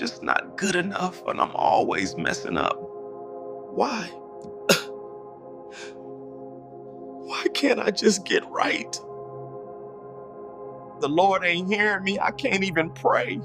just not good enough and I'm always messing up. Why? Why can't I just get right? The Lord ain't hearing me. I can't even pray.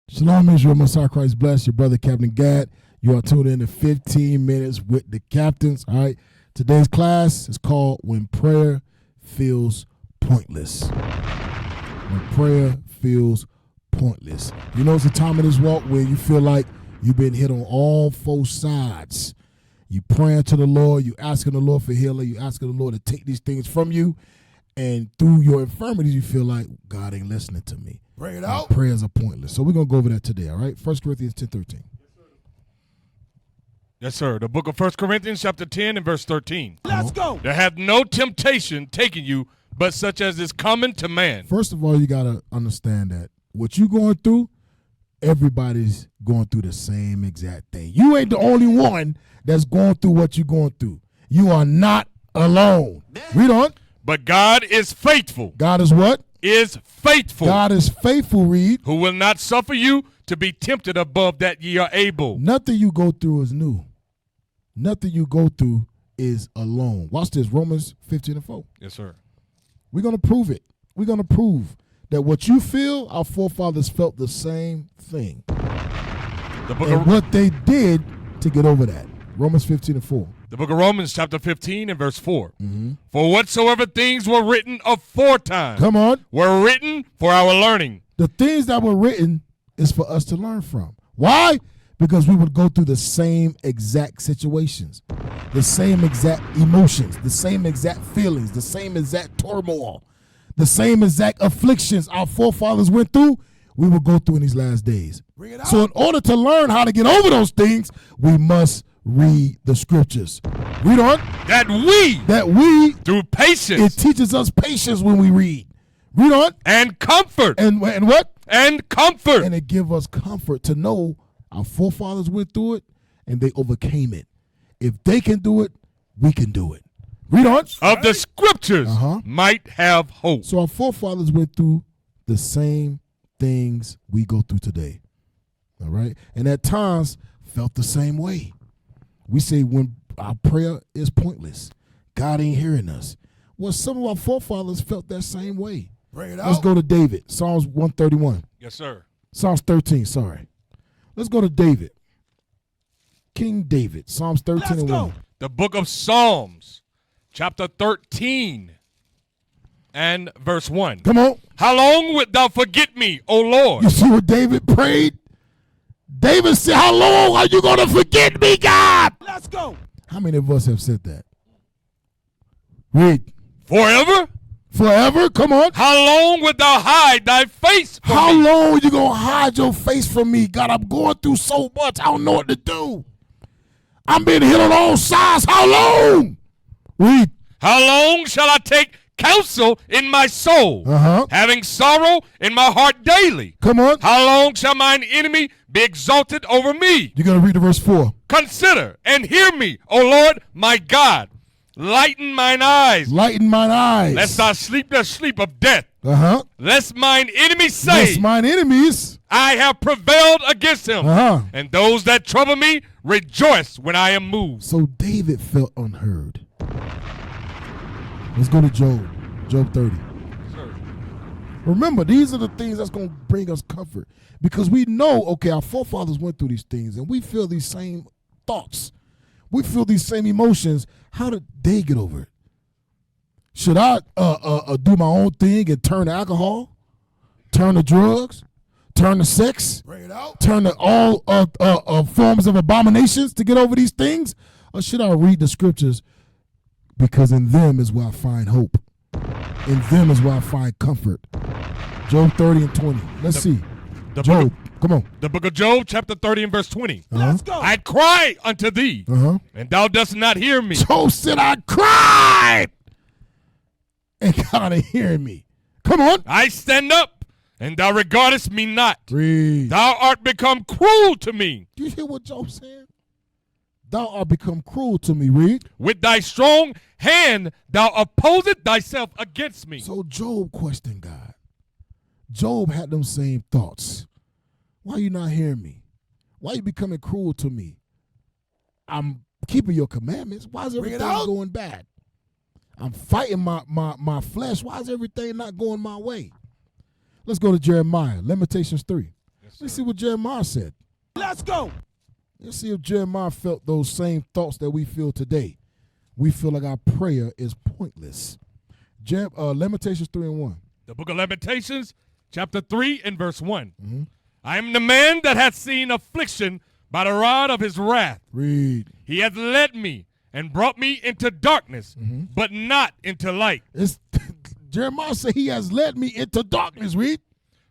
Shalom, Israel, Messiah Christ bless. Your brother, Captain Gad. You are tuned in to 15 Minutes with the Captains. All right. Today's class is called When Prayer Feels Pointless. When prayer feels pointless. You know, it's a time in this walk where you feel like you've been hit on all four sides. You praying to the Lord. You asking the Lord for healing. You asking the Lord to take these things from you. And through your infirmities, you feel like God ain't listening to me. Pray it out. Prayers are pointless. So we're going to go over that today, all right? 1 Corinthians 10:13. Yes, sir. The book of 1 Corinthians chapter 10 and verse 13. Let's go. There hath no temptation taken you, but such as is common to man. First of all, you got to understand that what you're going through, everybody's going through the same exact thing. You ain't the only one that's going through what you're going through. You are not alone. Read on. But God is faithful. God is what? Is faithful. God is faithful, read. Who will not suffer you to be tempted above that ye are able. Nothing you go through is new. Nothing you go through is alone. Watch this, Romans 15:4. Yes, sir. We're going to prove it. We're going to prove that what you feel, our forefathers felt the same thing. And what they did to get over that. Romans 15:4. The book of Romans chapter 15 and verse 4. Mm-hmm. For whatsoever things were written aforetime. Come on. Were written for our learning. The things that were written is for us to learn from. Why? Because we would go through the same exact situations, the same exact emotions, the same exact feelings, the same exact turmoil, the same exact afflictions our forefathers went through, we will go through in these last days. Bring it out. So in order to learn how to get over those things, we must read the scriptures. Read on. That we through patience. It teaches us patience when we read. Read on. And comfort. And what? And comfort. And it gives us comfort to know our forefathers went through it and they overcame it. If they can do it, we can do it. Read on. Of the scriptures might have hope. So our forefathers went through the same things we go through today. All right? And at times felt the same way. We say when our prayer is pointless, God ain't hearing us. Well, some of our forefathers felt that same way. Bring it out. Let's go to David, Psalms 131. Yes, sir. Psalms 13, sorry. Let's go to David. King David, Psalms 13 and 1. The book of Psalms, chapter 13 and verse 1. Come on. How long wilt thou forget me, O Lord? You see what David prayed? David said, how long are you going to forget me, God? Let's go. How many of us have said that? Read. Forever? Forever? Come on. How long wilt thou hide thy face from How me? long are you going to hide your face from me? God, I'm going through so much. I don't know what to do. I'm being hit on all sides. How long? Read. How long shall I take counsel in my soul, having sorrow in my heart daily? Come on. How long shall mine enemy be exalted over me? You're going to read the verse 4. Consider and hear me, O Lord, my God. Lighten mine eyes. Lighten mine eyes. Lest I sleep the sleep of death. Lest mine enemies say. Lest mine enemies. I have prevailed against him. And those that trouble me rejoice when I am moved. So David felt unheard. Let's go to Job. Job 30. Sir. Remember, these are the things that's going to bring us comfort. Because we know, okay, our forefathers went through these things and we feel these same thoughts. We feel these same emotions. How did they get over it? Should I do my own thing and turn to alcohol, turn to drugs, turn to sex, turn to all forms of abominations to get over these things? Or should I read the scriptures? Because in them is where I find hope. In them is where I find comfort. Job 30 and 20. Let's see. Job. Come on. The book of Job, chapter 30 and verse 20. Let's go. I cry unto thee, and thou dost not hear me. Job said, I cried, and God ain't hearing me. Come on. I stand up, and thou regardest me not. Breathe. Thou art become cruel to me. Do you hear what Job said? thou art become cruel to me. Read. With thy strong hand thou opposest thyself against me. So Job questioned God. Job had them same thoughts. Why you not hearing me? Why you becoming cruel to me? I'm keeping your commandments. Why is everything going bad? I'm fighting my flesh. Why is everything not going my way? Let's go to Jeremiah, Lamentations 3. Yes, let's see what Jeremiah said. Let's go. Let's see if Jeremiah felt those same thoughts that we feel today. We feel like our prayer is pointless. Lamentations 3 and 1. The book of Lamentations, chapter 3 and verse 1. Mm-hmm. I am the man that hath seen affliction by the rod of his wrath. Read. He hath led me and brought me into darkness, but not into light. Jeremiah said he has led me into darkness. Read.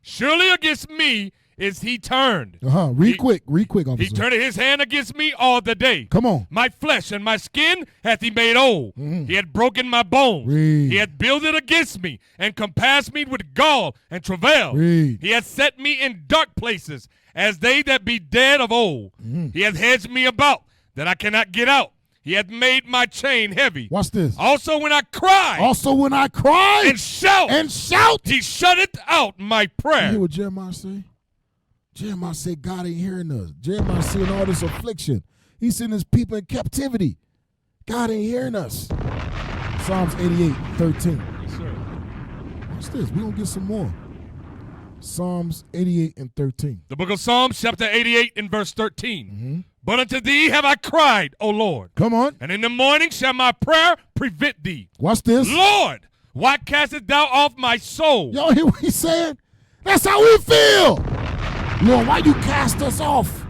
Surely against me is he turned. Read quick, officer. He turned his hand against me all the day. Come on. My flesh and my skin hath he made old. He had broken my bones. Read. He hath builded against me and compassed me with gall and travail. Read. He hath set me in dark places as they that be dead of old. He hath hedged me about that I cannot get out. He hath made my chain heavy. Watch this. Also when I cry. And shout. He shutteth out my prayer. You hear what Jeremiah say? Jeremiah said God ain't hearing us. Jeremiah seeing all this affliction. He's seeing his people in captivity. God ain't hearing us. Psalms 88:13. Yes, sir. Watch this. We're going to get some more. Psalms 88 and 13. The book of Psalms, chapter 88 and verse 13. But unto thee have I cried, O Lord. Come on. And in the morning shall my prayer prevent thee. Watch this. Lord, why castest thou off my soul? Y'all hear what he's saying? That's how we feel. Lord, why you cast us off?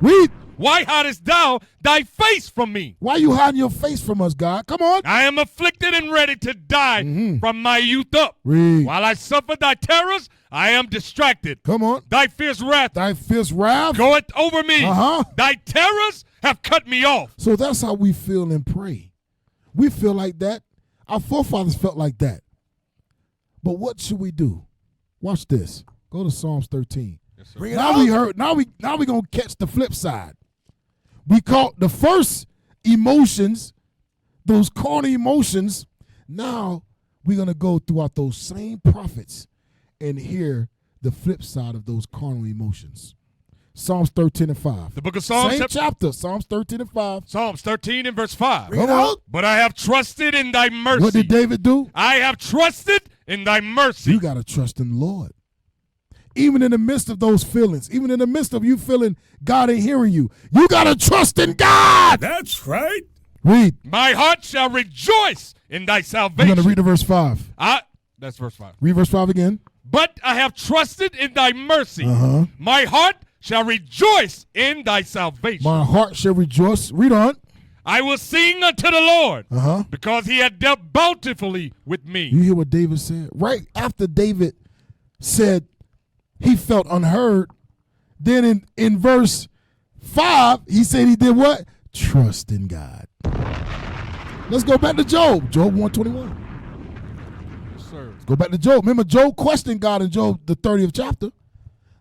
Read. Why hidest thou thy face from me? Why you hiding your face from us, God? Come on. I am afflicted and ready to die from my youth up. Read. While I suffer thy terrors, I am distracted. Come on. Thy fierce wrath goeth over me. Thy terrors have cut me off. So that's how we feel and pray. We feel like that. Our forefathers felt like that. But what should we do? Watch this. Go to Psalms 13. Yes, Now we gonna catch the flip side. We caught the first emotions, those carnal emotions. Now we're gonna go throughout those same prophets and hear the flip side of those carnal emotions. Psalms 13 and 5. The book of Psalms. Same chapter, Psalms 13 and 5. Psalms 13 and verse 5. Come on. But I have trusted in thy mercy. What did David do? I have trusted in thy mercy. You got to trust in the Lord. Even in the midst of those feelings, even in the midst of you feeling God ain't hearing you, you got to trust in God. That's right. Read. My heart shall rejoice in thy salvation. You're going to read the verse 5. That's verse 5. Read verse 5 again. But I have trusted in thy mercy. My heart shall rejoice in thy salvation. My heart shall rejoice. Read on. I will sing unto the Lord because he had dealt bountifully with me. You hear what David said? Right after David said he felt unheard, then in verse 5, he said he did what? Trust in God. Let's go back to Job. Job 121. Let's go back to Job. Remember, Job questioned God in Job, the 30th chapter.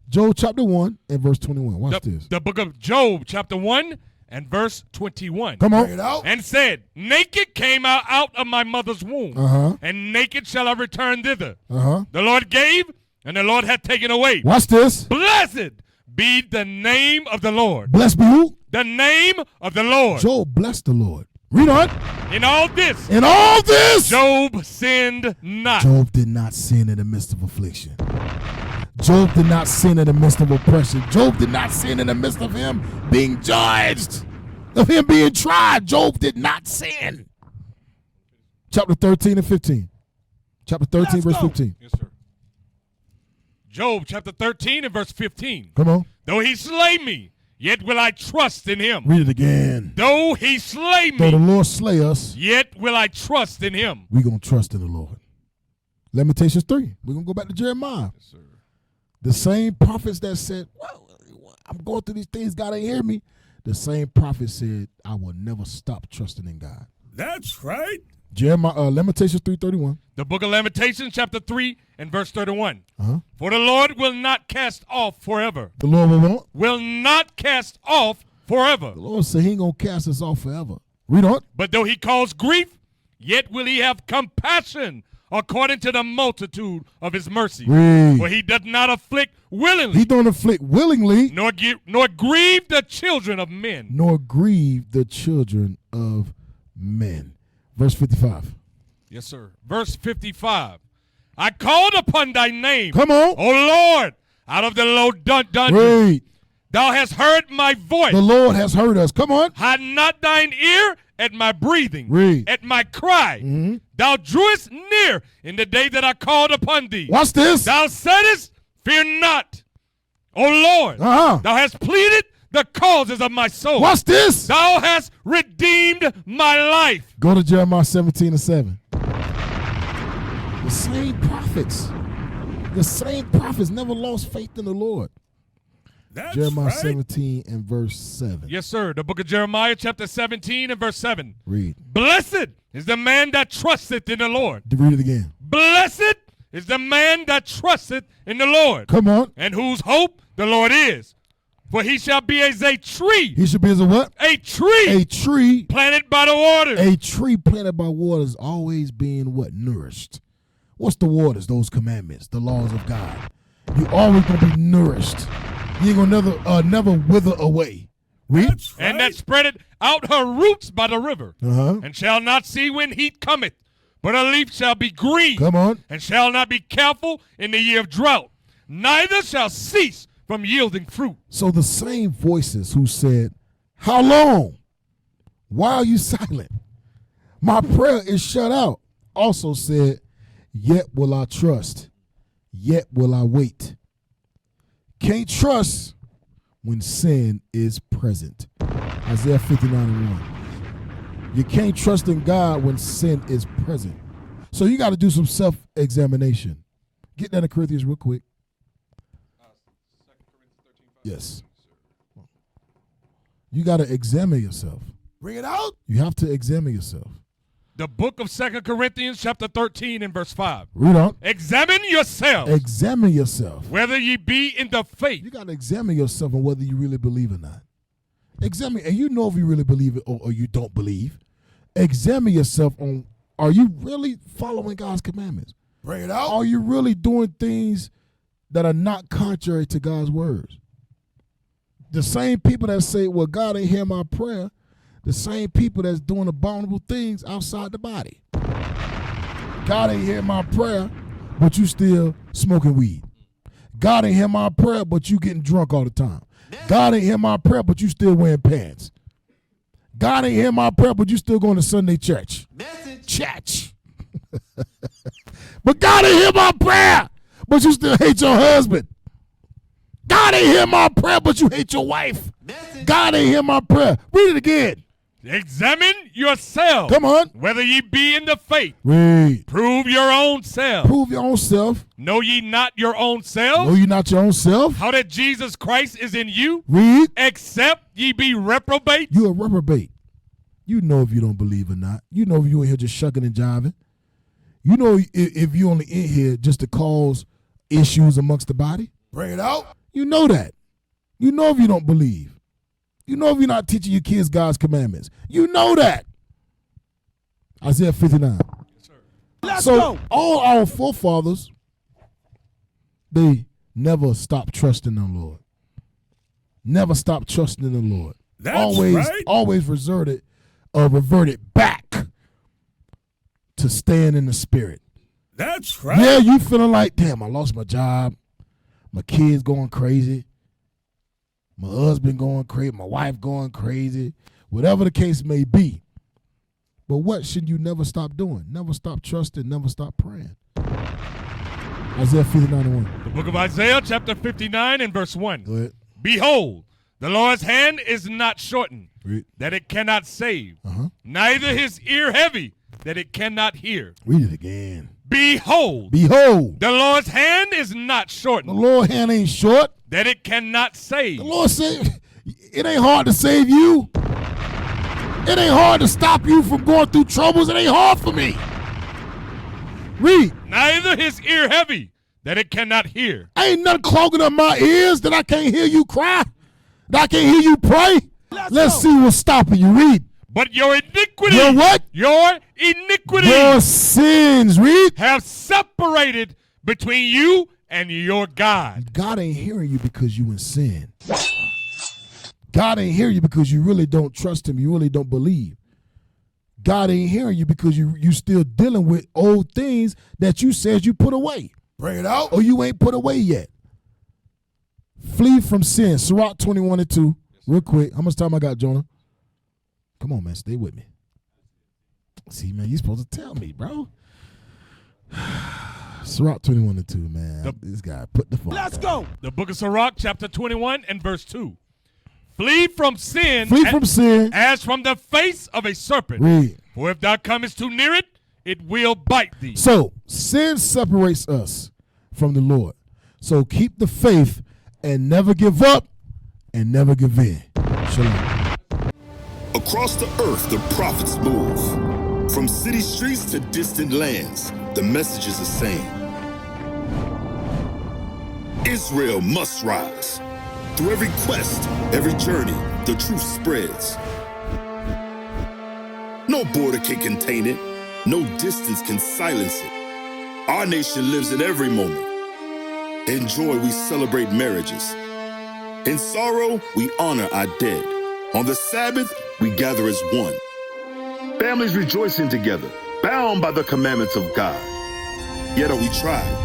Job chapter 1 and verse 21. Watch this. The book of Job chapter 1 and verse 21. Come on. And said, naked came I out of my mother's womb, and naked shall I return thither. The Lord gave, and the Lord hath taken away. Watch this. Blessed be the name of the Lord. Blessed be who? The name of the Lord. Job blessed the Lord. Read on. In all this. Job sinned not. Job did not sin in the midst of affliction. Job did not sin in the midst of oppression. Job did not sin in the midst of him being judged, of him being tried. Job did not sin. Chapter 13 and 15. Chapter 13, verse 15. Yes, sir. Job chapter 13 and verse 15. Come on. Though he slay me, yet will I trust in him. Read it again. Though he slay me. Though the Lord slay us, yet will I trust in him. We're going to trust in the Lord. Lamentations 3. We're going to go back to Jeremiah. Yes, sir. The same prophets that said, well, I'm going through these things, God ain't hear me. The same prophet said, I will never stop trusting in God. That's right. Jeremiah, Lamentations 3:31. The book of Lamentations chapter 3 and verse 31. For the Lord will not cast off forever. The Lord will what? Will not cast off forever. The Lord said he ain't going to cast us off forever. Read on. But though he cause grief, yet will he have compassion according to the multitude of his mercy. Read. For he does not afflict willingly, He don't afflict willingly, nor grieve the children of men. nor grieve the children of men. Verse 55. Yes, sir. Verse 55. I called upon thy name, Come on. O Lord, out of the low dungeon. Read. Thou hast heard my voice. The Lord has heard us. Come on. Hide not thine ear at my breathing, Read. at my cry. Mm-hmm. Thou drewest near in the day that I called upon thee. Watch this. Thou saidest, fear not, O Lord. Uh-huh. Thou hast pleaded the causes of my soul. Watch this. Thou hast redeemed my life. Go to Jeremiah 17:7. The same prophets never lost faith in the Lord. That's Jeremiah right. 17 and verse 7. Yes, sir. The book of Jeremiah, chapter 17 and verse 7. Read. Blessed is the man that trusteth in the Lord. Read it again. Blessed is the man that trusteth in the Lord, Come on. and whose hope the Lord is. For he shall be as a tree. He should be as a what? A tree A tree. planted by the waters. A tree planted by waters always being what? Nourished. What's the waters? Those commandments, the laws of God. You always gonna be nourished. You ain't gonna never wither away. Read. That's right. And that spreadeth out her roots by the river, Uh-huh. and shall not see when heat cometh, but her leaf shall be green, Come on. and shall not be careful in the year of drought, neither shall cease from yielding fruit. So the same voices who said, how long? Why are you silent? My prayer is shut out. Also said, yet will I trust. Yet will I wait. Can't trust when sin is present. Isaiah 59:1. You can't trust in God when sin is present. So you got to do some self-examination. Get that in Corinthians real quick. Yes. You got to examine yourself. Bring it out. You have to examine yourself. The book of 2 Corinthians, chapter 13 and verse 5. Read on. Examine yourselves, Examine yourself. whether ye be in the faith. You got to examine yourself on whether you really believe or not. Examine, and you know if you really believe it or you don't believe. Examine yourself on, are you really following God's commandments? Bring it out. Are you really doing things that are not contrary to God's words? The same people that say, well, God ain't hear my prayer, the same people that's doing abominable things outside the body. God ain't hear my prayer, but you still smoking weed. God ain't hear my prayer, but you getting drunk all the time. God ain't hear my prayer, but you still wearing pants. God ain't hear my prayer, but you still going to Sunday church. Church. But God ain't hear my prayer, but you still hate your husband. God ain't hear my prayer, but you hate your wife. God ain't hear my prayer. Read it again. Examine yourselves, Come on. whether ye be in the faith. Read. Prove your own self. Prove your own self. Know ye not your own selves? Know you not your own self. How that Jesus Christ is in you, Read. except ye be reprobate? You a reprobate. You know if you don't believe or not. You know if you in here just shucking and jiving. You know if you only in here just to cause issues amongst the body. Bring it out. You know that. You know if you don't believe. You know if you're not teaching your kids God's commandments. You know that. Isaiah 59. Let's So go. all our forefathers, they never stopped trusting the Lord. Never stopped trusting in the Lord. That's right. Always reverted back to staying in the spirit. That's right. Yeah, you feeling like, damn, I lost my job. My kids going crazy. My husband going crazy. My wife going crazy. Whatever the case may be. But what should you never stop doing? Never stop trusting. Never stop praying. Isaiah 59:1. The book of Isaiah, chapter 59 and verse 1. Go ahead. Behold, the Lord's hand is not shortened, Read. that it cannot save, Uh-huh. neither his ear heavy, that it cannot hear. Read it again. Behold, Behold, the Lord's hand is not the shortened, Lord's hand ain't short. that it cannot save. The Lord said, it ain't hard to save you. It ain't hard to stop you from going through troubles. It ain't hard for me. Read. Neither his ear heavy, that it cannot hear. Ain't nothing clogging up my ears that I can't hear you cry, that I can't hear you pray. Let's see what's stopping you. Read. But your iniquity. Your what? Your iniquity. Your sins. Read. Have separated between you and your God. God ain't hearing you because you in sin. God ain't hearing you because you really don't trust him. You really don't believe. God ain't hearing you because you still dealing with old things that you said you put away. Bring it out. Or you ain't put away yet. Flee from sin. Sirach 21:2. Real quick. How much time I got, Jonah? Come on, man. Stay with me. See, man, you supposed to tell me, bro. Sirach 21:2, man. This guy put the phone down. Let's go. The book of Sirach, chapter 21 and verse 2. Flee from sin. Flee from sin. As from the face of a serpent. Read. For if thou comest too near it, it will bite thee. So, sin separates us from the Lord. So, keep the faith and never give up and never give in. Shalom. Across the earth, the prophets move. From city streets to distant lands, the message is the same. Israel must rise. Through every quest, every journey, the truth spreads. No border can contain it. No distance can silence it. Our nation lives in every moment. In joy, we celebrate marriages. In sorrow, we honor our dead. On the Sabbath, we gather as one. Families rejoicing together, bound by the commandments of God. Yet are we tried.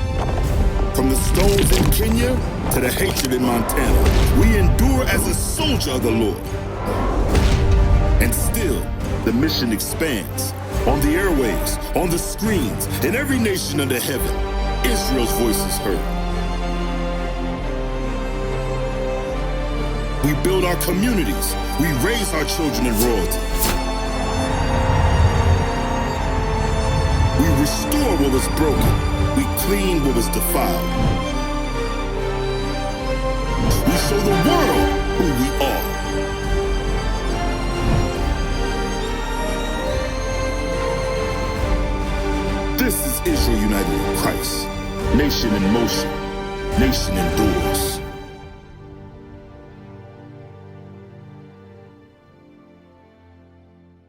From the stones in Kenya to the hatred in Montana, we endure as a soldier of the Lord. And still, the mission expands. On the airwaves, on the screens, in every nation under heaven, Israel's voice is heard. We build our communities. We raise our children in royalty. We restore what was broken. We clean what was defiled. We show the world who we are. This is Israel united in Christ. Nation in motion. Nation endures.